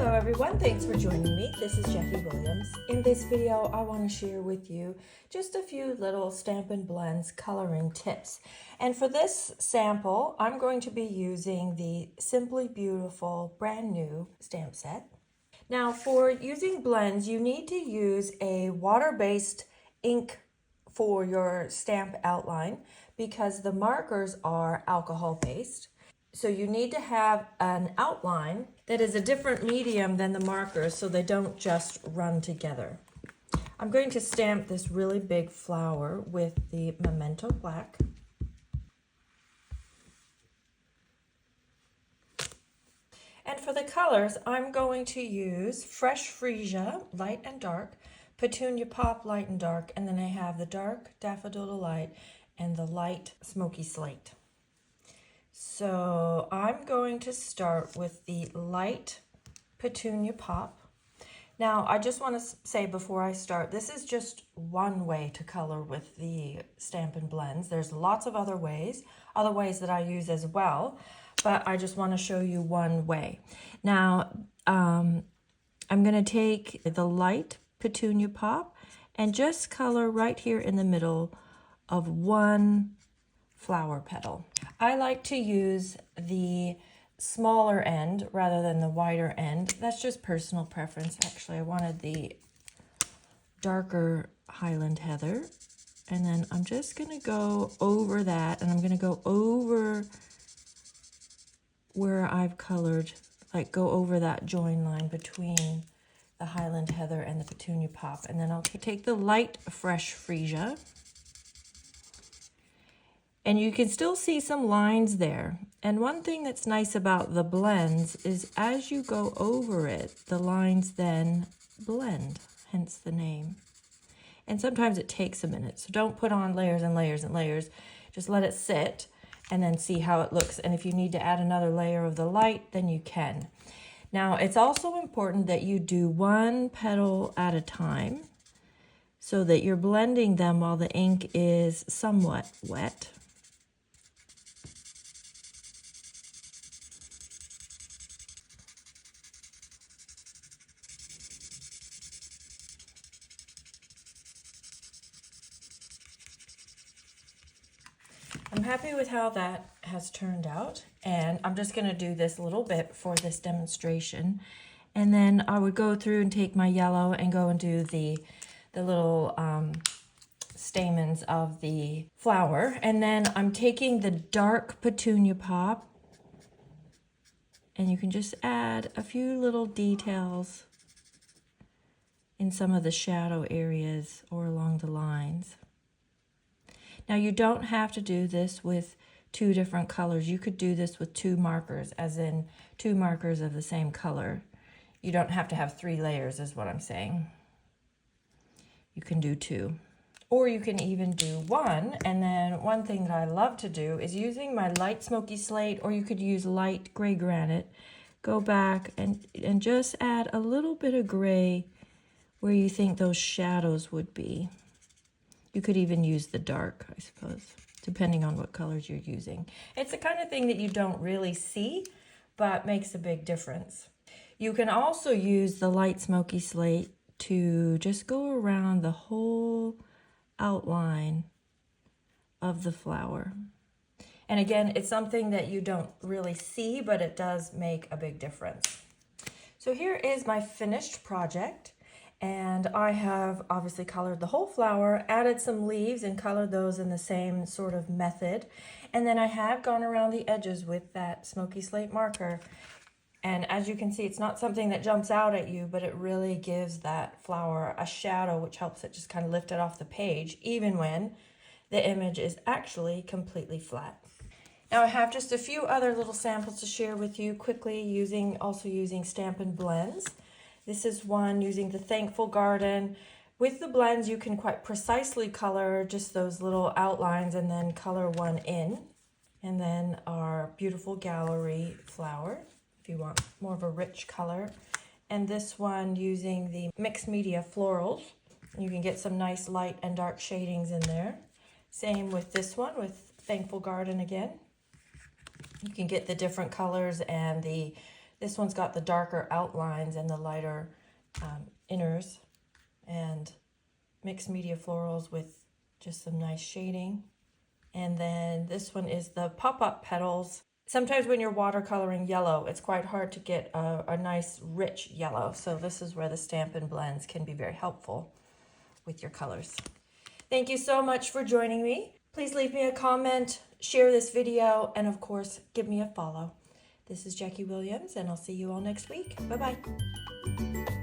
Hello everyone, thanks for joining me. This is Jackie Williams. In this video, I want to share with you just a few little Stampin' Blends coloring tips. And for this sample, I'm going to be using the Simply Beautiful brand new stamp set. Now for using blends, you need to use a water-based ink for your stamp outline because the markers are alcohol-based. So you need to have an outline that is a different medium than the markers so they don't just run together. I'm going to stamp this really big flower with the Memento Black. And for the colors, I'm going to use Fresh Freesia, light and dark, Petunia Pop, light and dark, and then I have the dark Daffodil Delight and the light Smoky Slate. So I'm going to start with the light Petunia Pop. Now I just want to say before I start, this is just one way to color with the Stampin' Blends. There's lots of other ways that I use as well, but I just want to show you one way. Now I'm going to take the light Petunia Pop and just color right here in the middle of one flower petal. I like to use the smaller end rather than the wider end. That's just personal preference. Actually, I wanted the darker Highland Heather. And then I'm just going to go over that, and I'm going to go over where I've colored, like go over that join line between the Highland Heather and the Petunia Pop. And then I'll take the light Fresh Freesia. And you can still see some lines there. And one thing that's nice about the blends is as you go over it, the lines then blend, hence the name. And sometimes it takes a minute, so don't put on layers and layers and layers. Just let it sit and then see how it looks. And if you need to add another layer of the light, then you can. Now, it's also important that you do one petal at a time so that you're blending them while the ink is somewhat wet. I'm happy with how that has turned out, and I'm just going to do this little bit for this demonstration, and then I would go through and take my yellow and go and do the little stamens of the flower, and then I'm taking the dark Petunia Pop, and you can just add a few little details in some of the shadow areas or along the lines. Now you don't have to do this with two different colors. You could do this with two markers, as in two markers of the same color. You don't have to have 3 layers is what I'm saying. You can do 2. Or you can even do 1. And then one thing that I love to do is using my light Smoky Slate, or you could use light Gray Granite. Go back and just add a little bit of gray where you think those shadows would be. You could even use the dark, I suppose, depending on what colors you're using. It's the kind of thing that you don't really see, but makes a big difference. You can also use the light Smoky Slate to just go around the whole outline of the flower. And again, it's something that you don't really see, but it does make a big difference. So here is my finished project. And I have obviously colored the whole flower, added some leaves and colored those in the same sort of method. And then I have gone around the edges with that Smoky Slate marker. And as you can see, it's not something that jumps out at you, but it really gives that flower a shadow, which helps it just kind of lift it off the page, even when the image is actually completely flat. Now I have just a few other little samples to share with you quickly, also using Stampin' Blends. This is one using the Thankful Garden. With the blends, you can quite precisely color just those little outlines and then color one in. And then our beautiful gallery flower, if you want more of a rich color. And this one using the mixed media florals. You can get some nice light and dark shadings in there. Same with this one with Thankful Garden again. You can get the different colors and the This one's got the darker outlines and the lighter inners, and mixed media florals with just some nice shading. And then this one is the pop-up petals. Sometimes when you're watercoloring yellow, it's quite hard to get a nice rich yellow. So this is where the Stampin' Blends can be very helpful with your colors. Thank you so much for joining me. Please leave me a comment, share this video, and of course, give me a follow. This is Jackie Williams, and I'll see you all next week. Bye-bye.